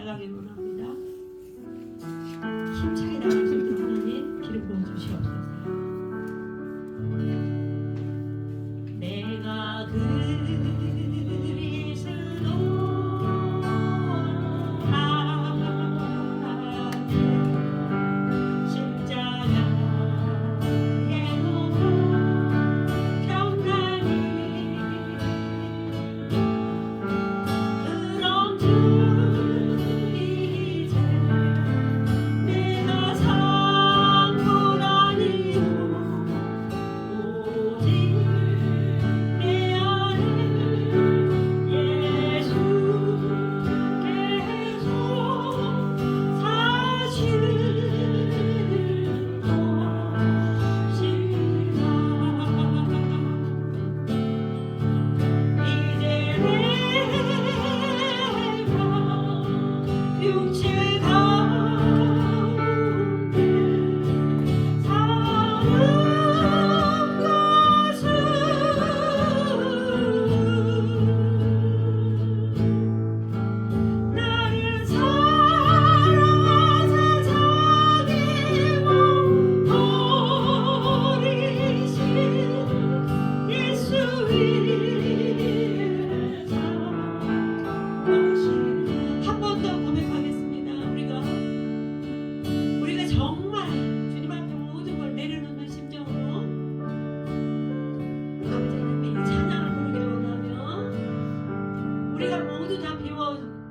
나가길 원합니다. 힘차게 나갈 수 있는 하나님 기름 부어 주시옵소서. 내가 그리스도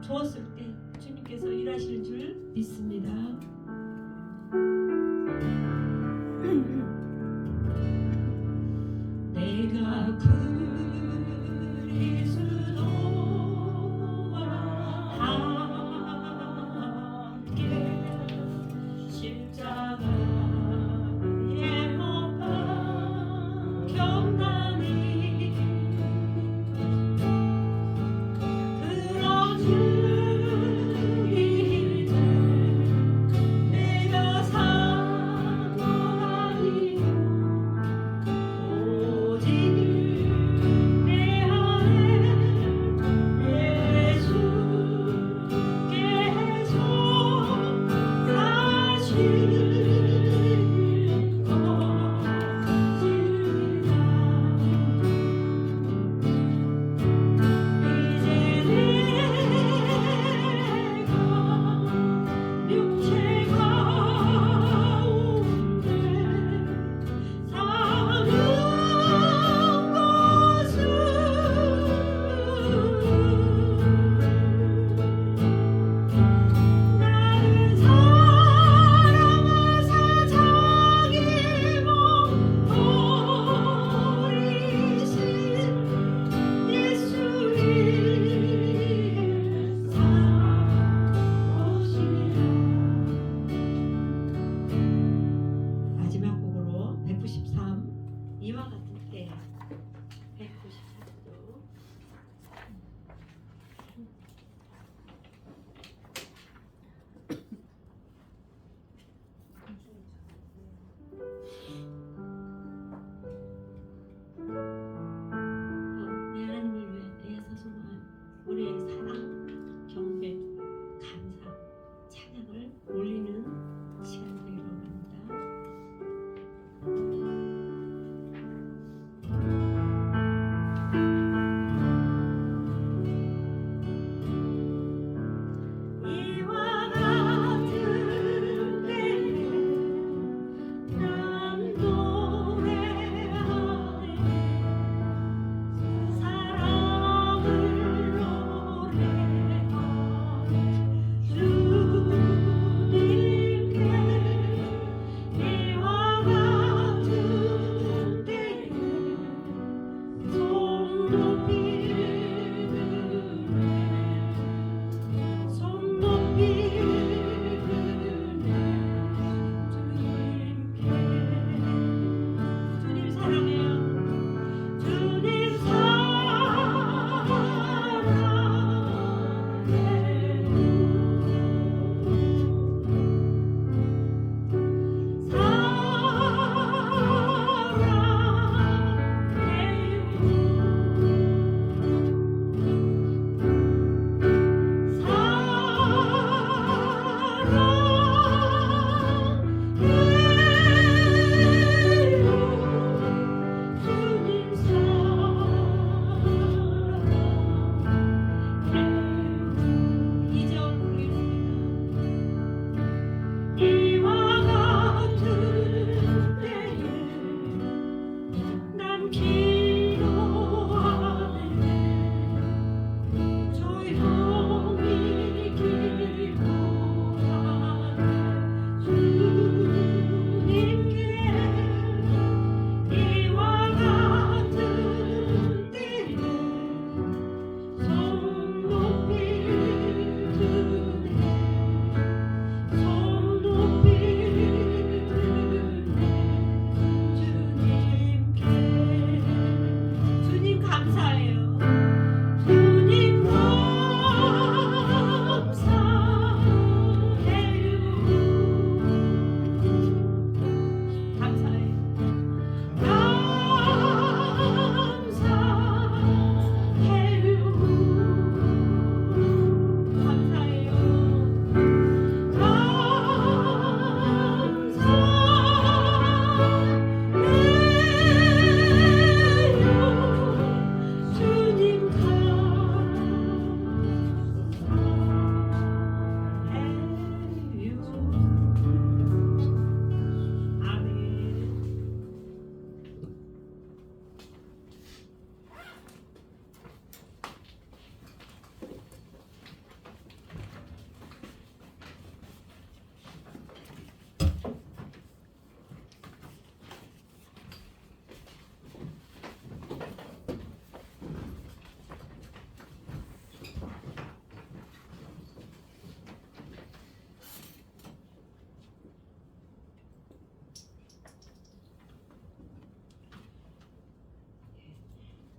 주었을 때 주님께서 일하실 줄 믿습니다. 내가 그리스도와 함께 십자가에 못 박혔나니 오직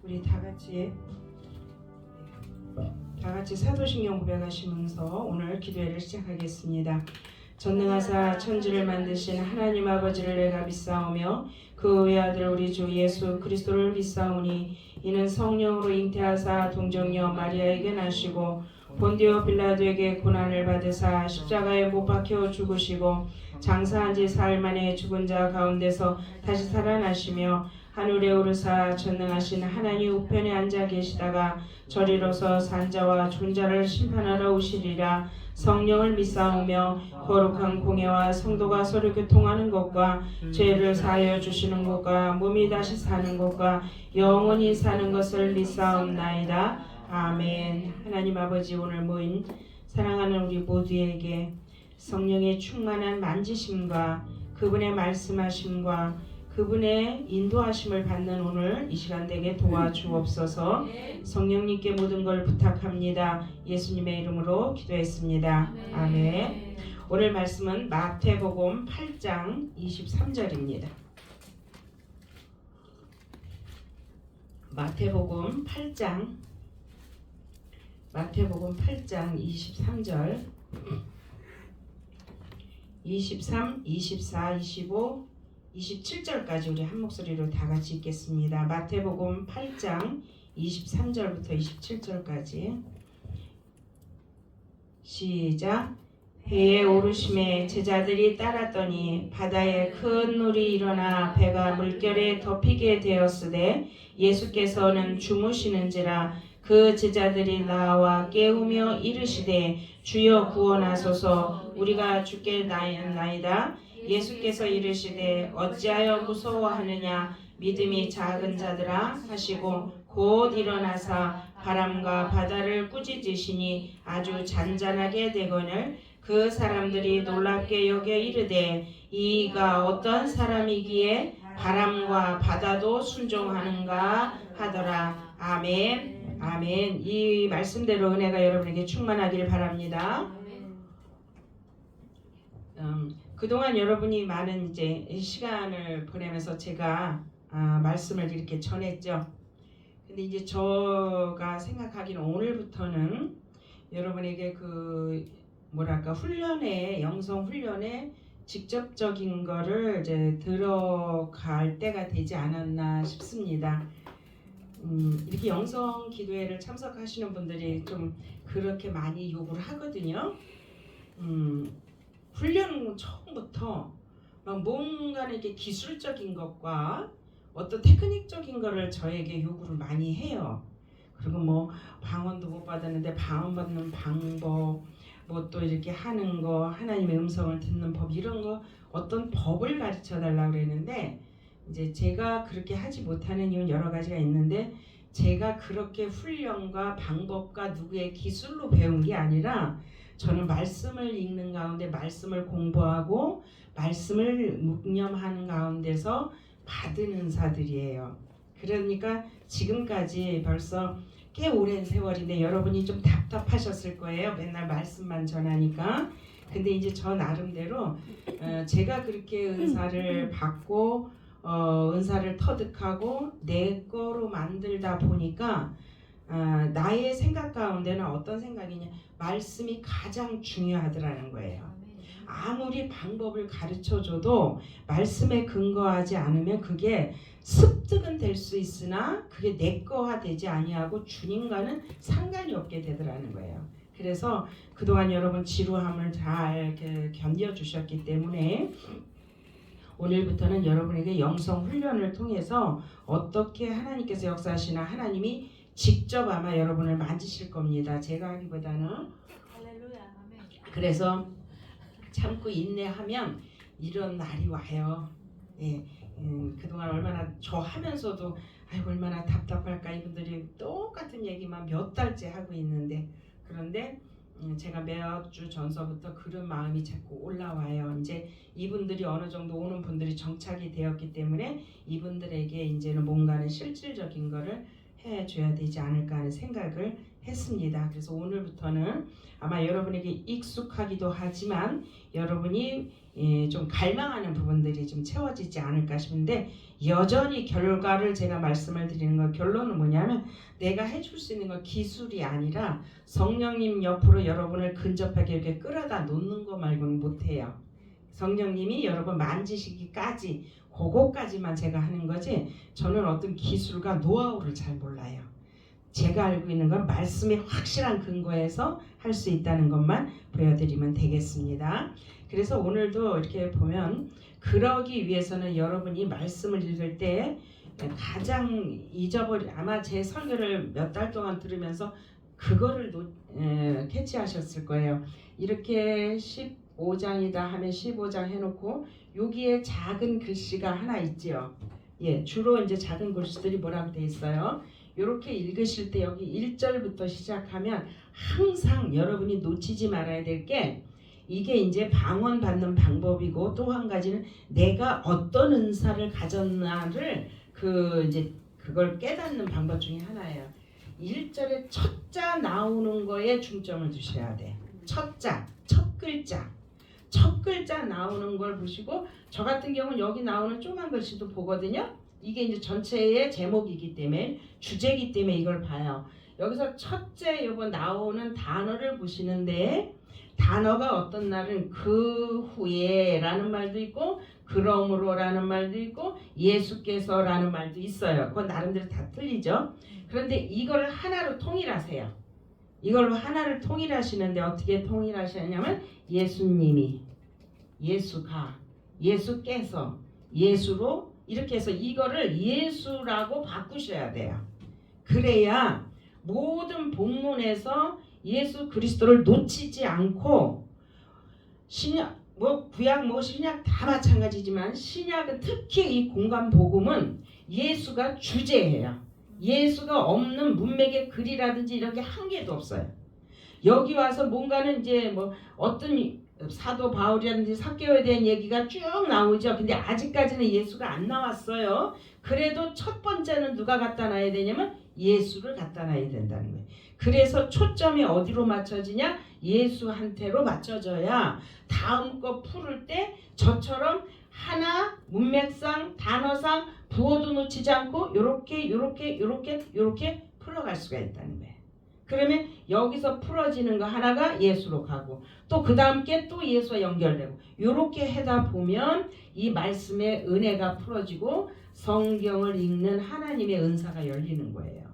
우리 다 같이 사도신경 고백하시면서 오늘 기도회를 시작하겠습니다. 전능하사 천지를 만드신 하나님 아버지를 내가 믿사오며 그 외아들 우리 주 예수 그리스도를 믿사오니 이는 성령으로 잉태하사 동정녀 마리아에게 나시고 본디오 빌라도에게 고난을 받으사 십자가에 못 박혀 죽으시고 장사한 지 사흘 만에 죽은 자 가운데서 다시 살아나시며 하늘에 오르사 전능하신 하나님 우편에 앉아 계시다가 저리로서 산자와 존자를 심판하러 오시리라. 성령을 믿사오며 거룩한 공예와 성도가 서로 교통하는 것과 죄를 사하여 주시는 것과 몸이 다시 사는 것과 영원히 사는 것을 믿사옵나이다. 아멘. 하나님 아버지, 오늘 모인 사랑하는 우리 모두에게 성령의 충만한 만지심과 그분의 말씀하심과 그분의 인도하심을 받는 오늘 이 시간 되게 도와주옵소서. 성령님께 모든 걸 부탁합니다. 예수님의 이름으로 기도했습니다. 아멘. 오늘 말씀은 마태복음 8장 23절입니다. 마태복음 8장 23절 23, 24, 25, 27절까지 우리 한 목소리로 다 같이 읽겠습니다. 마태복음 8장 23절부터 27절까지 시작. 배에 오르심에 제자들이 따랐더니 바다에 큰 물이 일어나 배가 물결에 덮이게 되었으되 예수께서는 주무시는지라. 그 제자들이 나와 깨우며 이르시되 주여 구원하소서, 우리가 죽겠나이다. 예수께서 이르시되 어찌하여 무서워하느냐, 믿음이 작은 자들아 하시고 곧 일어나사 바람과 바다를 꾸짖으시니 아주 잔잔하게 되거늘 그 사람들이 놀랍게 여겨 이르되 이가 어떤 사람이기에 바람과 바다도 순종하는가 하더라. 아멘. 아멘. 이 말씀대로 은혜가 여러분에게 충만하길 바랍니다. 그동안 여러분이 많은 이제 시간을 보내면서 제가 말씀을 이렇게 전했죠. 근데 이제 제가 생각하기는 오늘부터는 여러분에게 그 훈련에, 영성 훈련에 직접적인 거를 이제 들어갈 때가 되지 않았나 싶습니다. 이렇게 영성 기도회를 참석하시는 분들이 좀 그렇게 많이 요구를 하거든요. 훈련은 처음부터 막 뭔가 이렇게 기술적인 것과 어떤 테크닉적인 거를 저에게 요구를 많이 해요. 그리고 뭐 방언도 못 받았는데 방언 받는 방법, 뭐 또 이렇게 하는 거, 하나님의 음성을 듣는 법, 이런 거 어떤 법을 가르쳐 달라고 그랬는데 이제 제가 그렇게 하지 못하는 이유는 여러 가지가 있는데, 제가 그렇게 훈련과 방법과 누구의 기술로 배운 게 아니라 저는 말씀을 읽는 가운데 말씀을 공부하고 말씀을 묵념하는 가운데서 받은 은사들이에요. 그러니까 지금까지 벌써 꽤 오랜 세월인데 여러분이 좀 답답하셨을 거예요. 맨날 말씀만 전하니까. 근데 이제 저 나름대로 제가 그렇게 은사를 받고 은사를 터득하고 내 거로 만들다 보니까 나의 생각 가운데는 어떤 생각이냐, 말씀이 가장 중요하더라는 거예요. 아무리 방법을 가르쳐줘도 말씀에 근거하지 않으면 그게 습득은 될 수 있으나 그게 내 거화 되지 아니하고 주님과는 상관이 없게 되더라는 거예요. 그래서 그동안 여러분 지루함을 잘 견뎌주셨기 때문에 오늘부터는 여러분에게 영성 훈련을 통해서 어떻게 하나님께서 역사하시나, 하나님이 직접 아마 여러분을 만지실 겁니다. 제가 하기보다는. 그래서 참고 인내하면 이런 날이 와요. 예, 그동안 얼마나 저 하면서도 아이고 얼마나 답답할까, 이분들이 똑같은 얘기만 몇 달째 하고 있는데, 그런데 제가 몇 주 전서부터 그런 마음이 자꾸 올라와요. 이제 이분들이 어느 정도 오는 분들이 정착이 되었기 때문에 이분들에게 이제는 뭔가는 실질적인 거를 해줘야 되지 않을까 하는 생각을 했습니다. 그래서 오늘부터는 아마 여러분에게 익숙하기도 하지만 여러분이 좀 갈망하는 부분들이 좀 채워지지 않을까 싶은데, 여전히 결과를 제가 말씀을 드리는 거, 결론은 뭐냐면 내가 해줄 수 있는 건 기술이 아니라 성령님 옆으로 여러분을 근접하게 이렇게 끌어다 놓는 거 말고는 못해요. 성령님이 여러분 만지시기까지, 그거까지만 제가 하는 거지, 저는 어떤 기술과 노하우를 잘 몰라요. 제가 알고 있는 건 말씀의 확실한 근거에서 할 수 있다는 것만 보여드리면 되겠습니다. 그래서 오늘도 이렇게 보면, 그러기 위해서는 여러분이 말씀을 읽을 때 가장 아마 제 설교를 몇 달 동안 들으면서 그거를 캐치하셨을 거예요. 이렇게 15장이다 하면 15장 해놓고 여기에 작은 글씨가 하나 있지요. 주로 이제 작은 글씨들이 뭐라고 돼 있어요. 이렇게 읽으실 때 여기 1절부터 시작하면 항상 여러분이 놓치지 말아야 될 게, 이게 이제 방언 받는 방법이고, 또 한 가지는 내가 어떤 은사를 가졌나를 그걸 깨닫는 방법 중에 하나예요. 1절에 첫자 나오는 거에 중점을 두셔야 돼. 첫자, 첫 글자. 첫 글자 나오는 걸 보시고, 저 같은 경우는 여기 나오는 조그만 글씨도 보거든요. 이게 이제 전체의 제목이기 때문에, 주제이기 때문에 이걸 봐요. 여기서 첫째 요거 나오는 단어를 보시는데, 단어가 어떤 날은 그 후에 라는 말도 있고, 그러므로 라는 말도 있고, 예수께서 라는 말도 있어요. 그건 나름대로 다 틀리죠. 그런데 이걸 하나로 통일하세요. 이걸로 하나를 통일하시는데 어떻게 통일하시냐면, 예수님이, 예수가, 예수께서, 예수로, 이렇게 해서 이거를 예수라고 바꾸셔야 돼요. 그래야 모든 본문에서 예수 그리스도를 놓치지 않고, 신약 구약 신약 다 마찬가지지만 신약은 특히 이 공간 복음은 예수가 주제예요. 예수가 없는 문맥의 글이라든지 이런 게 한 개도 없어요. 여기 와서 뭔가는 이제 어떤 사도 바울이라든지 삭개오에 대한 얘기가 쭉 나오죠. 근데 아직까지는 예수가 안 나왔어요. 그래도 첫 번째는 누가 갖다 놔야 되냐면 예수를 갖다 놔야 된다는 거예요. 그래서 초점이 어디로 맞춰지냐? 예수한테로 맞춰져야 다음 거 풀을 때 저처럼 하나 문맥상 단어상 부호도 놓치지 않고 요렇게 풀어갈 수가 있다는 거예요. 그러면 여기서 풀어지는 거 하나가 예수로 가고, 또 그 다음 게 또 예수와 연결되고, 요렇게 하다 보면 이 말씀의 은혜가 풀어지고 성경을 읽는 하나님의 은사가 열리는 거예요.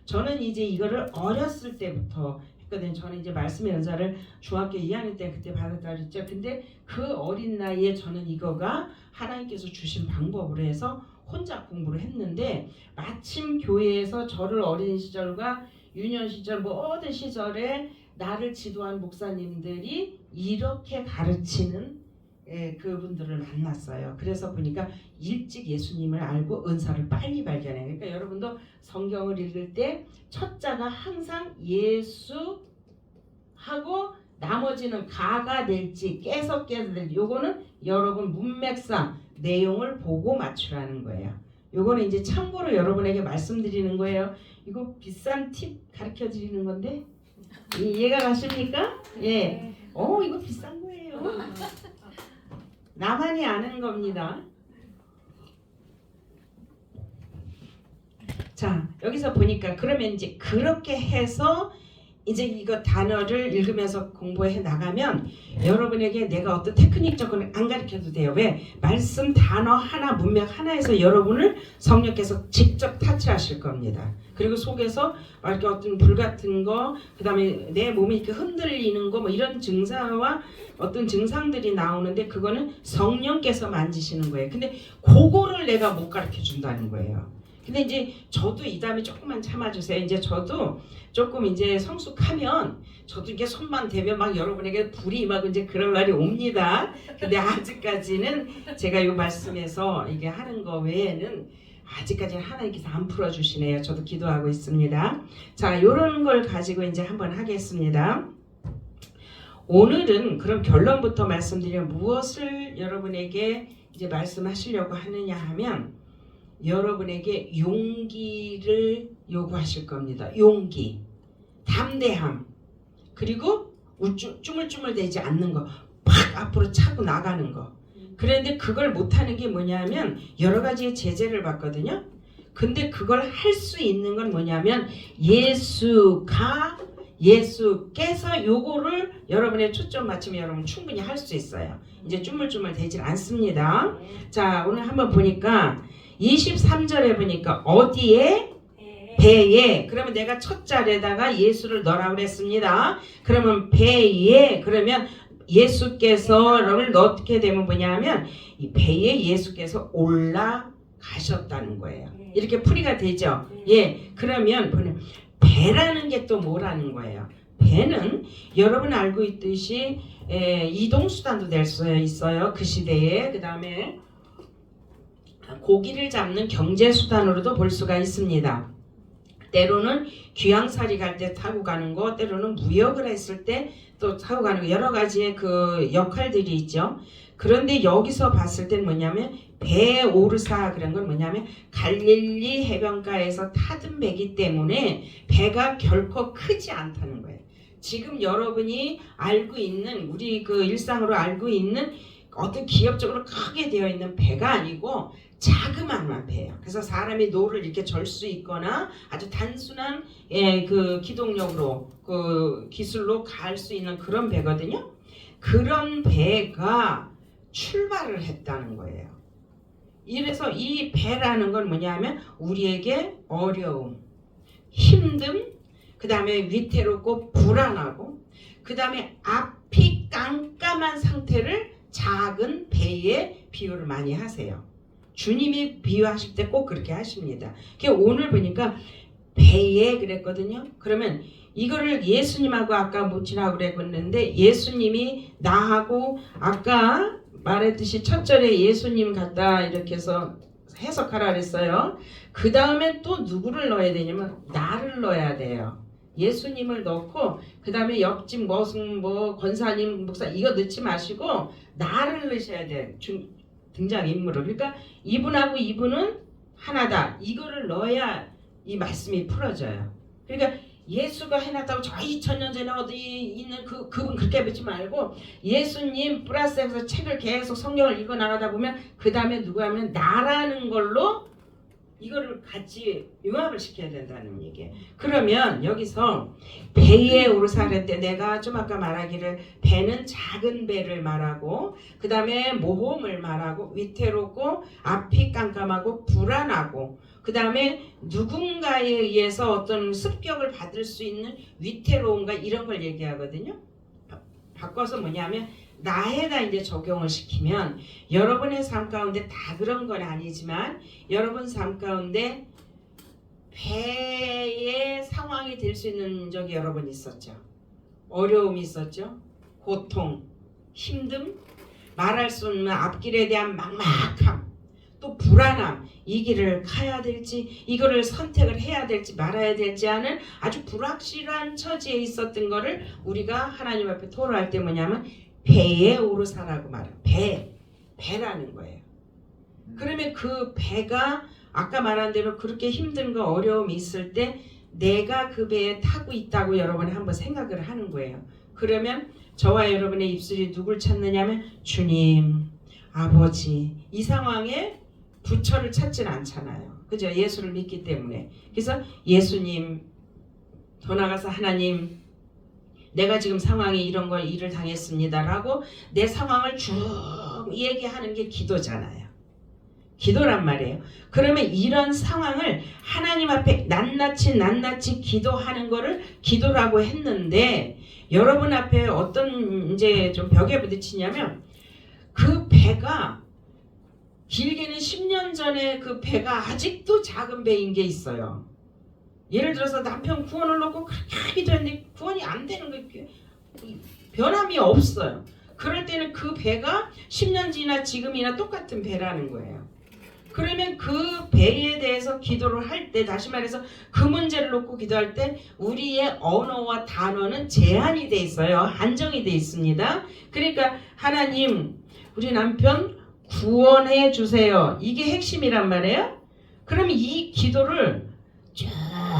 저는 이제 이거를 어렸을 때부터 했거든요. 저는 이제 말씀의 은사를 중학교 2학년 때 그때 받았다 그랬죠. 근데 그 어린 나이에 저는 이거가 하나님께서 주신 방법으로 해서 혼자 공부를 했는데, 마침 교회에서 저를 어린 시절과 유년 시절 모든 시절에 나를 지도한 목사님들이 이렇게 가르치는 그분들을 만났어요. 그래서 보니까 일찍 예수님을 알고 은사를 빨리 발견해요. 그러니까 여러분도 성경을 읽을 때 첫자가 항상 예수 하고 나머지는 가가 될지 깨서 될지, 요거는 여러분 문맥상 내용을 보고 맞추라는 거예요. 요거는 이제 참고로 여러분에게 말씀드리는 거예요. 이거 비싼 팁 가르쳐 드리는 건데 이해가 가십니까? 예. 이거 비싼 거예요. 나만이 아는 겁니다. 자, 여기서 보니까 그러면 이제 그렇게 해서 이제 이거 단어를 읽으면서 공부해 나가면 여러분에게 내가 어떤 테크닉적으로 안 가르쳐도 돼요. 왜? 말씀 단어 하나 문맥 하나에서 여러분을 성령께서 직접 타치하실 겁니다. 그리고 속에서 이렇게 어떤 불 같은 거, 그 다음에 내 몸이 이렇게 흔들리는 거, 이런 증상과 어떤 증상들이 나오는데 그거는 성령께서 만지시는 거예요. 근데 그거를 내가 못 가르쳐 준다는 거예요. 근데 이제 저도 이 다음에 조금만 참아주세요. 이제 저도 조금 이제 성숙하면 저도 이게 손만 대면 막 여러분에게 불이 막 이제 그런 날이 옵니다. 근데 아직까지는 제가 이 말씀에서 이게 하는 거 외에는 아직까지는 하나님께서 안 풀어주시네요. 저도 기도하고 있습니다. 자, 요런 걸 가지고 이제 한번 하겠습니다. 오늘은 그럼 결론부터 말씀드리면 무엇을 여러분에게 이제 말씀하시려고 하느냐 하면 여러분에게 용기를 요구하실 겁니다. 용기. 담대함, 그리고 쭈물쭈물대지 않는 거, 팍 앞으로 차고 나가는 거. 그런데 그걸 못하는 게 뭐냐면 여러 가지의 제재를 받거든요. 근데 그걸 할 수 있는 건 뭐냐면 예수께서 요거를 여러분의 초점 맞추면 여러분 충분히 할 수 있어요. 이제 쭈물쭈물 되질 않습니다. 자, 오늘 한번 보니까 23절에 보니까 어디에? 배에. 그러면 내가 첫 자리에다가 예수를 넣으라고 그랬습니다. 그러면 배에, 그러면 예수께서를 넣게 되면 뭐냐면 이 배에 예수께서 올라가셨다는 거예요. 이렇게 풀이가 되죠. 예, 그러면 배라는 게 또 뭐라는 거예요? 배는 여러분 알고 있듯이 이동수단도 될 수 있어요. 그 시대에. 그 다음에 고기를 잡는 경제수단으로도 볼 수가 있습니다. 때로는 귀양살이 갈 때 타고 가는 거, 때로는 무역을 했을 때 또 타고 가는 거, 여러 가지의 그 역할들이 있죠. 그런데 여기서 봤을 때는 뭐냐면 배오르사 그런 건 뭐냐면 갈릴리 해변가에서 타던 배기 때문에 배가 결코 크지 않다는 거예요. 지금 여러분이 알고 있는 우리 그 일상으로 알고 있는 어떤 기업적으로 크게 되어 있는 배가 아니고 자그마한 배예요. 그래서 사람이 노를 이렇게 절 수 있거나 아주 단순한 그 기동력으로 그 기술로 갈 수 있는 그런 배거든요. 그런 배가 출발을 했다는 거예요. 이래서 이 배라는 건 뭐냐면 우리에게 어려움, 힘듦, 그 다음에 위태롭고 불안하고, 그 다음에 앞이 깜깜한 상태를 작은 배에 비유를 많이 하세요. 주님이 비유하실 때 꼭 그렇게 하십니다. 오늘 보니까 배에 그랬거든요. 그러면 이거를 예수님하고 아까 묻히라고 그랬는데 예수님이 나하고 아까 말했듯이 첫 절에 예수님 같다 이렇게 해서 해석하라 그랬어요. 그 다음에 또 누구를 넣어야 되냐면 나를 넣어야 돼요. 예수님을 넣고 그 다음에 옆집 권사님 목사 이거 넣지 마시고 나를 넣으셔야 돼요. 등장인물을. 그러니까 이분하고 이분은 하나다. 이거를 넣어야 이 말씀이 풀어져요. 그러니까 예수가 해놨다고 저 2000년 전에 어디 있는 그분 그렇게 보지 말고 예수님 플러스해서 책을 계속 성경을 읽어 나가다 보면 그 다음에 누가 하면 나라는 걸로 이거를 같이 융합을 시켜야 된다는 얘기예요. 그러면 여기서 배에 오르사 그랬대. 내가 좀 아까 말하기를 배는 작은 배를 말하고 그 다음에 모험을 말하고 위태롭고 앞이 깜깜하고 불안하고 그 다음에 누군가에 의해서 어떤 습격을 받을 수 있는 위태로움과 이런 걸 얘기하거든요. 바꿔서 뭐냐면 나에다 이제 적용을 시키면 여러분의 삶 가운데 다 그런 건 아니지만 여러분 삶 가운데 배의 상황이 될 수 있는 적이 여러 번 있었죠. 어려움이 있었죠. 고통, 힘듦, 말할 수 없는 앞길에 대한 막막함, 또 불안함, 이 길을 가야 될지 이거를 선택을 해야 될지 말아야 될지 하는 아주 불확실한 처지에 있었던 거를 우리가 하나님 앞에 토로할 때 뭐냐면 배에 오르사라고 말해요. 배라는 거예요. 그러면 그 배가 아까 말한 대로 그렇게 힘든 거 어려움이 있을 때 내가 그 배에 타고 있다고 여러분이 한번 생각을 하는 거예요. 그러면 저와 여러분의 입술이 누굴 찾느냐면 주님, 아버지, 이 상황에 부처를 찾지는 않잖아요. 그죠? 예수를 믿기 때문에. 그래서 예수님, 더 나가서 하나님, 내가 지금 상황이 이런 걸 일을 당했습니다라고 내 상황을 쭉 얘기하는 게 기도잖아요. 기도란 말이에요. 그러면 이런 상황을 하나님 앞에 낱낱이 기도하는 거를 기도라고 했는데 여러분 앞에 어떤 이제 좀 벽에 부딪히냐면 그 배가 길게는 10년 전에 그 배가 아직도 작은 배인 게 있어요. 예를 들어서 남편 구원을 놓고 그렇게 하기도 했는데 구원이 안 되는 거 변함이 없어요. 그럴 때는 그 배가 10년 지나 지금이나 똑같은 배라는 거예요. 그러면 그 배에 대해서 기도를 할 때 다시 말해서 그 문제를 놓고 기도할 때 우리의 언어와 단어는 제한이 돼 있어요. 한정이 돼 있습니다. 그러니까 하나님 우리 남편 구원해 주세요. 이게 핵심이란 말이에요. 그러면 이 기도를 쭉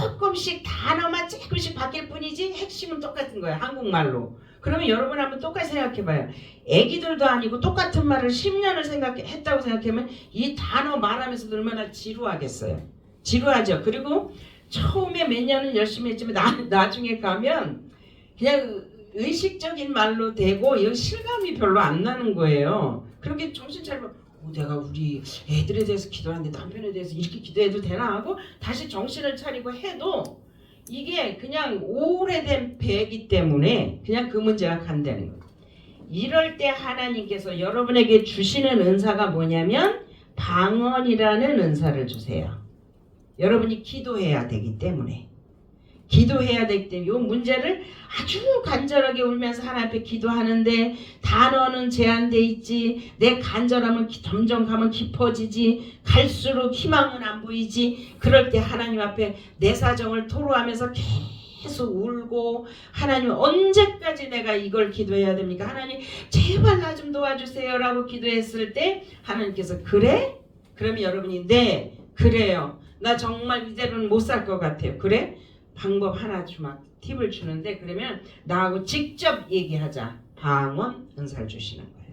조금씩 단어만 조금씩 바뀔 뿐이지 핵심은 똑같은 거예요. 한국말로. 그러면 여러분 한번 똑같이 생각해봐요. 애기들도 아니고 똑같은 말을 10년을 했다고 생각하면 이 단어 말하면서도 얼마나 지루하겠어요. 지루하죠. 그리고 처음에 몇 년은 열심히 했지만 나중에 가면 그냥 의식적인 말로 되고 여기 실감이 별로 안 나는 거예요. 그렇게 정신 차리면 내가 우리 애들에 대해서 기도하는데 남편에 대해서 이렇게 기도해도 되나 하고 다시 정신을 차리고 해도 이게 그냥 오래된 배이기 때문에 그냥 그 문제가 간다는 거예요. 이럴 때 하나님께서 여러분에게 주시는 은사가 뭐냐면 방언이라는 은사를 주세요. 여러분이 기도해야 되기 때문에 이 문제를 아주 간절하게 울면서 하나님 앞에 기도하는데 단어는 제한돼 있지, 내 간절함은 점점 가면 깊어지지, 갈수록 희망은 안 보이지. 그럴 때 하나님 앞에 내 사정을 토로하면서 계속 울고, 하나님 언제까지 내가 이걸 기도해야 됩니까? 하나님 제발 나 좀 도와주세요 라고 기도했을 때 하나님께서 그래? 그러면 여러분이 네 그래요, 나 정말 이대로는 못 살 것 같아요. 그래? 방법 하나 팁을 주는데, 그러면 나하고 직접 얘기하자. 방언 은사를 주시는 거예요.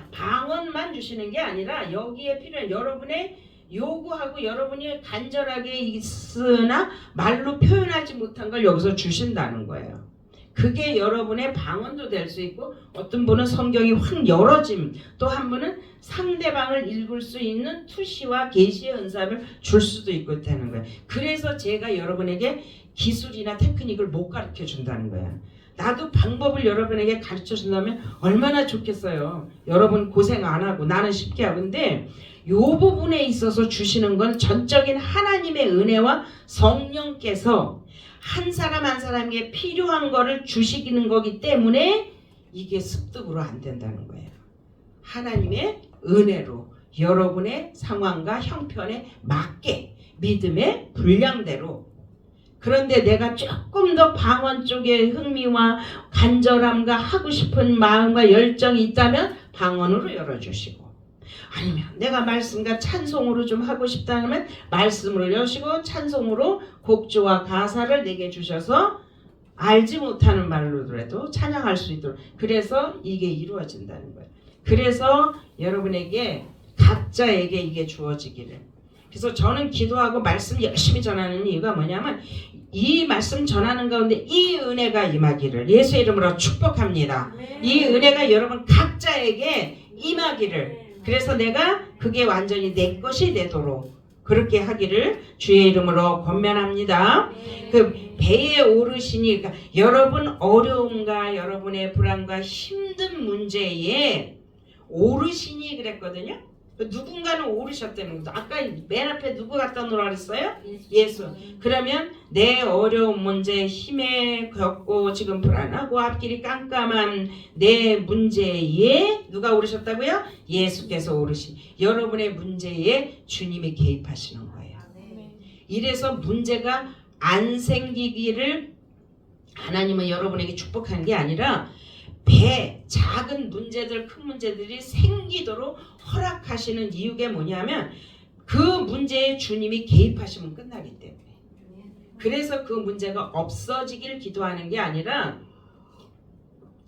방언만 주시는 게 아니라 여기에 필요한 여러분의 요구하고 여러분이 간절하게 있으나 말로 표현하지 못한 걸 여기서 주신다는 거예요. 그게 여러분의 방언도 될 수 있고, 어떤 분은 성경이 확 열어짐, 또 한 분은 상대방을 읽을 수 있는 투시와 계시의 은사를 줄 수도 있고 되는 거예요. 그래서 제가 여러분에게 기술이나 테크닉을 못 가르쳐 준다는 거예요. 나도 방법을 여러분에게 가르쳐 준다면 얼마나 좋겠어요. 여러분 고생 안 하고 나는 쉽게 하고. 근데 이 부분에 있어서 주시는 건 전적인 하나님의 은혜와 성령께서 한 사람 한 사람에게 필요한 거를 주시는 거기 때문에 이게 습득으로 안 된다는 거예요. 하나님의 은혜로 여러분의 상황과 형편에 맞게 믿음의 분량대로. 그런데 내가 조금 더 방언 쪽에 흥미와 간절함과 하고 싶은 마음과 열정이 있다면 방언으로 열어주시고, 아니면 내가 말씀과 찬송으로 좀 하고 싶다면 말씀으로 여시고 찬송으로 곡조와 가사를 내게 주셔서 알지 못하는 말로라도 찬양할 수 있도록, 그래서 이게 이루어진다는 거예요. 그래서 여러분에게 각자에게 이게 주어지기를. 그래서 저는 기도하고 말씀 열심히 전하는 이유가 뭐냐면 이 말씀 전하는 가운데 이 은혜가 임하기를 예수의 이름으로 축복합니다. 이 은혜가 여러분 각자에게 임하기를. 그래서 내가 그게 완전히 내 것이 되도록 그렇게 하기를 주의 이름으로 권면합니다. 그 배에 오르시니, 그러니까 여러분 어려움과 여러분의 불안과 힘든 문제에 오르시니 그랬거든요. 누군가는 오르셨다는 거죠. 아까 맨 앞에 누구 갖다 놓으라 그랬어요? 예수. 그러면 내 어려운 문제, 힘에 겪고 지금 불안하고 앞길이 깜깜한 내 문제에 누가 오르셨다고요? 예수께서 오르신 여러분의 문제에 주님이 개입하시는 거예요. 이래서 문제가 안 생기기를 하나님은 여러분에게 축복하는 게 아니라 작은 문제들, 큰 문제들이 생기도록 허락하시는 이유가 뭐냐면 그 문제에 주님이 개입하시면 끝나기 때문에. 그래서 그 문제가 없어지길 기도하는 게 아니라,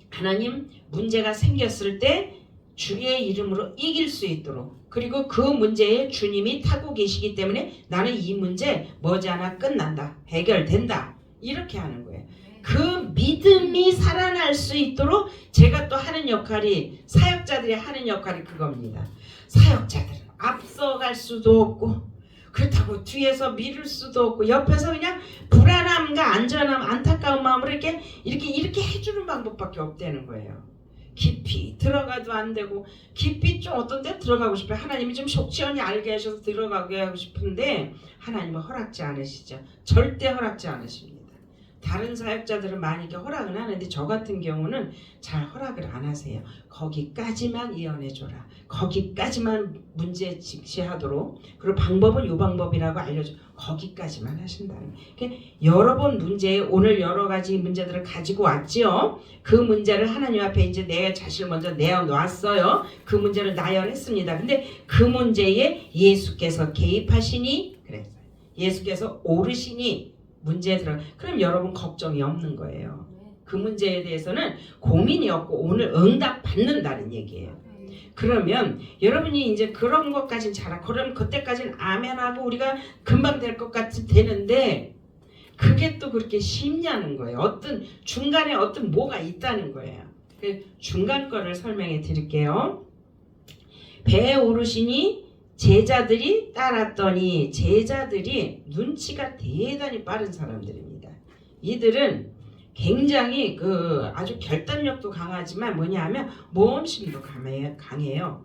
하나님 문제가 생겼을 때 주의 이름으로 이길 수 있도록, 그리고 그 문제에 주님이 타고 계시기 때문에 나는 이 문제 머지않아 끝난다, 해결된다, 이렇게 하는 거예요. 그 믿음이 살아날 수 있도록 제가 또 하는 역할이, 사역자들이 하는 역할이 그겁니다. 사역자들은 앞서갈 수도 없고 그렇다고 뒤에서 미룰 수도 없고 옆에서 그냥 불안함과 안전함, 안타까운 마음으로 이렇게 해주는 방법밖에 없다는 거예요. 깊이 들어가도 안 되고, 깊이 좀 어떤 데 들어가고 싶어요. 하나님이 좀 속시원히 알게 하셔서 들어가게 하고 싶은데 하나님은 허락지 않으시죠. 절대 허락지 않으십니다. 다른 사역자들은 많이 이렇게 허락은 하는데 저 같은 경우는 잘 허락을 안 하세요. 거기까지만 예언해줘라, 거기까지만 문제 직시하도록, 그리고 방법은 요 방법이라고 알려줘, 거기까지만 하신다는 거예요. 그러니까 여러 번 문제에 오늘 여러 가지 문제들을 가지고 왔지요. 그 문제를 하나님 앞에 이제 내 자신을 먼저 내어놨어요. 그 문제를 나열했습니다. 근데 그 문제에 예수께서 개입하시니 그랬어요. 예수께서 오르시니 문제에 들어. 그럼 여러분 걱정이 없는 거예요. 그 문제에 대해서는 고민이 없고 오늘 응답 받는다는 얘기예요. 그러면 여러분이 이제 그런 것까지는 잘 알고 그럼 그때까지는 아멘하고 우리가 금방 될 것 같이 되는데 그게 또 그렇게 쉽냐는 거예요. 어떤 중간에 어떤 뭐가 있다는 거예요. 그 중간 거를 설명해 드릴게요. 배에 오르시니 제자들이 따랐더니 제자들이 눈치가 대단히 빠른 사람들입니다. 이들은 굉장히 아주 결단력도 강하지만 뭐냐 하면 모험심도 강해요.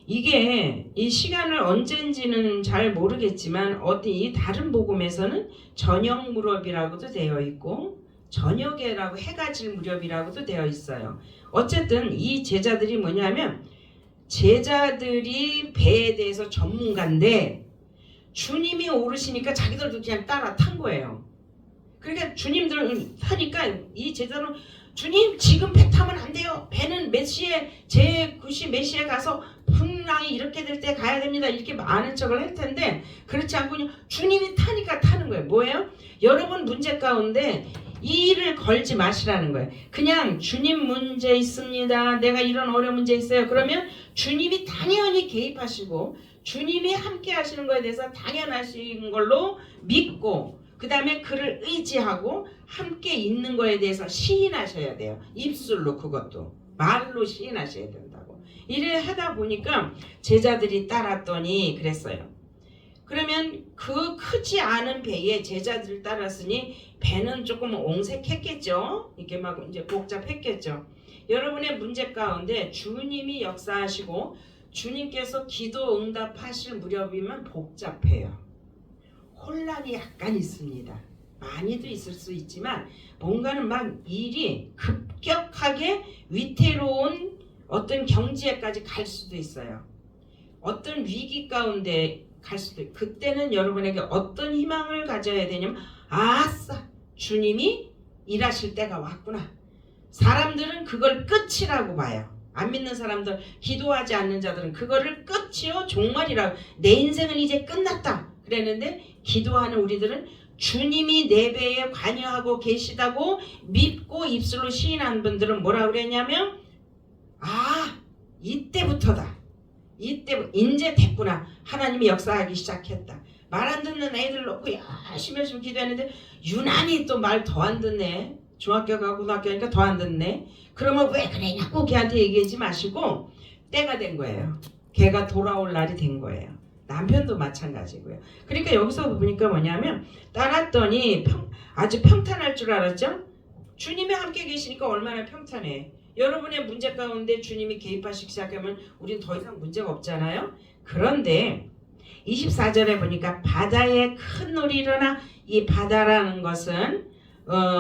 이게 이 시간을 언젠지는 잘 모르겠지만 어떤 이 다른 복음에서는 저녁 무렵이라고도 되어 있고 저녁에라고 해가 질 무렵이라고도 되어 있어요. 어쨌든 이 제자들이 뭐냐면 제자들이 배에 대해서 전문가인데 주님이 오르시니까 자기들도 그냥 따라 탄 거예요. 그러니까 주님들 타니까 이 제자는 주님 지금 배 타면 안 돼요. 배는 몇 시에 제 9시 몇 시에 가서 풍랑이 이렇게 될 때 가야 됩니다. 이렇게 많은 척을 할 텐데 그렇지 않고 그냥 주님이 타니까 타는 거예요. 뭐예요? 여러분 문제 가운데 이 일을 걸지 마시라는 거예요. 그냥 주님 문제 있습니다. 내가 이런 어려운 문제 있어요. 그러면 주님이 당연히 개입하시고 주님이 함께 하시는 거에 대해서 당연하신 걸로 믿고 그 다음에 그를 의지하고 함께 있는 거에 대해서 시인하셔야 돼요. 입술로 그것도 말로 시인하셔야 된다고. 이래 하다 보니까 제자들이 따랐더니 그랬어요. 그러면 그 크지 않은 배에 제자들 따랐으니 배는 조금 옹색했겠죠. 이렇게 막 이제 복잡했겠죠. 여러분의 문제 가운데 주님이 역사하시고 주님께서 기도 응답하실 무렵이면 복잡해요. 혼란이 약간 있습니다. 많이도 있을 수 있지만 뭔가는 막 일이 급격하게 위태로운 어떤 경지에까지 갈 수도 있어요. 어떤 위기 가운데 갈 수도 있고 그때는 여러분에게 어떤 희망을 가져야 되냐면 아싸 주님이 일하실 때가 왔구나. 사람들은 그걸 끝이라고 봐요. 안 믿는 사람들 기도하지 않는 자들은 그거를 끝이요 종말이라고 내 인생은 이제 끝났다 그랬는데 기도하는 우리들은 주님이 내 배에 관여하고 계시다고 믿고 입술로 시인한 분들은 뭐라 그랬냐면 이때부터다. 이제 됐구나. 하나님이 역사하기 시작했다. 말 안 듣는 애들 놓고 열심히 기도했는데 유난히 또 말 더 안 듣네. 중학교 가고 고등학교 가니까 더 안 듣네. 그러면 왜 그러냐고 걔한테 얘기하지 마시고 때가 된 거예요. 걔가 돌아올 날이 된 거예요. 남편도 마찬가지고요. 그러니까 여기서 보니까 뭐냐면 따랐더니 아주 평탄할 줄 알았죠? 주님이 함께 계시니까 얼마나 평탄해. 여러분의 문제 가운데 주님이 개입하시기 시작하면 우리는 더 이상 문제가 없잖아요. 그런데 24절에 보니까 바다에 큰 놀이 일어나 이 바다라는 것은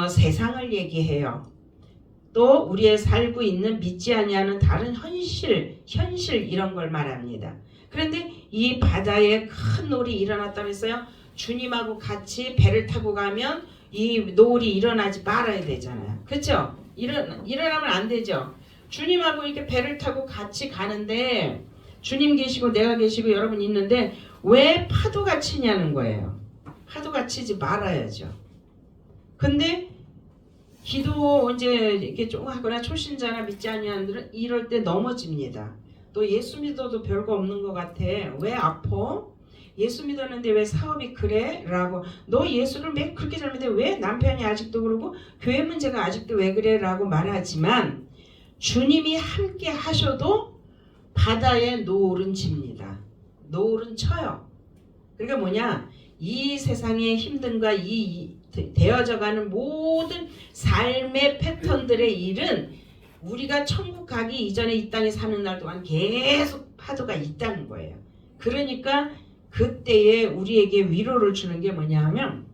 세상을 얘기해요. 또 우리의 살고 있는 믿지 아니하는 다른 현실 이런 걸 말합니다. 그런데 이 바다에 큰 놀이 일어났다고 했어요. 주님하고 같이 배를 타고 가면 이 놀이 일어나지 말아야 되잖아요. 그렇죠? 일어나면 안 되죠. 주님하고 이렇게 배를 타고 같이 가는데 주님 계시고 내가 계시고 여러분 있는데 왜 파도가 치냐는 거예요. 파도가 치지 말아야죠. 근데 기도 이제 이렇게 좀 하거나 초신자나 믿지 아니하는 분들은 이럴 때 넘어집니다. 또 예수 믿어도 별거 없는 것 같아. 왜 아파? 예수 믿었는데 왜 사업이 그래? 라고 너 예수를 왜 그렇게 잘 믿어? 왜 남편이 아직도 그러고 교회 문제가 아직도 왜 그래? 라고 말하지만 주님이 함께 하셔도 바다에 노을은 집니다. 노을은 쳐요. 그러니까 뭐냐? 이 세상의 힘듦과 이 되어져가는 모든 삶의 패턴들의 일은 우리가 천국 가기 이전에 이 땅에 사는 날 동안 계속 파도가 있다는 거예요. 그러니까 그때에 우리에게 위로를 주는 게 뭐냐 하면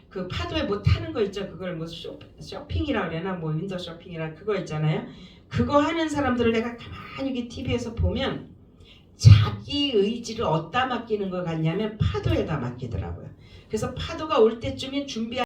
그 파도에 뭐 타는 거 있죠. 그걸 뭐 쇼핑이라 그러나 뭐 윈도 쇼핑이라 그거 있잖아요. 그거 하는 사람들을 내가 가만히 이렇게 TV에서 보면 자기 의지를 어디다 맡기는 것 같냐면 파도에다 맡기더라고요. 그래서 파도가 올 때쯤에 준비하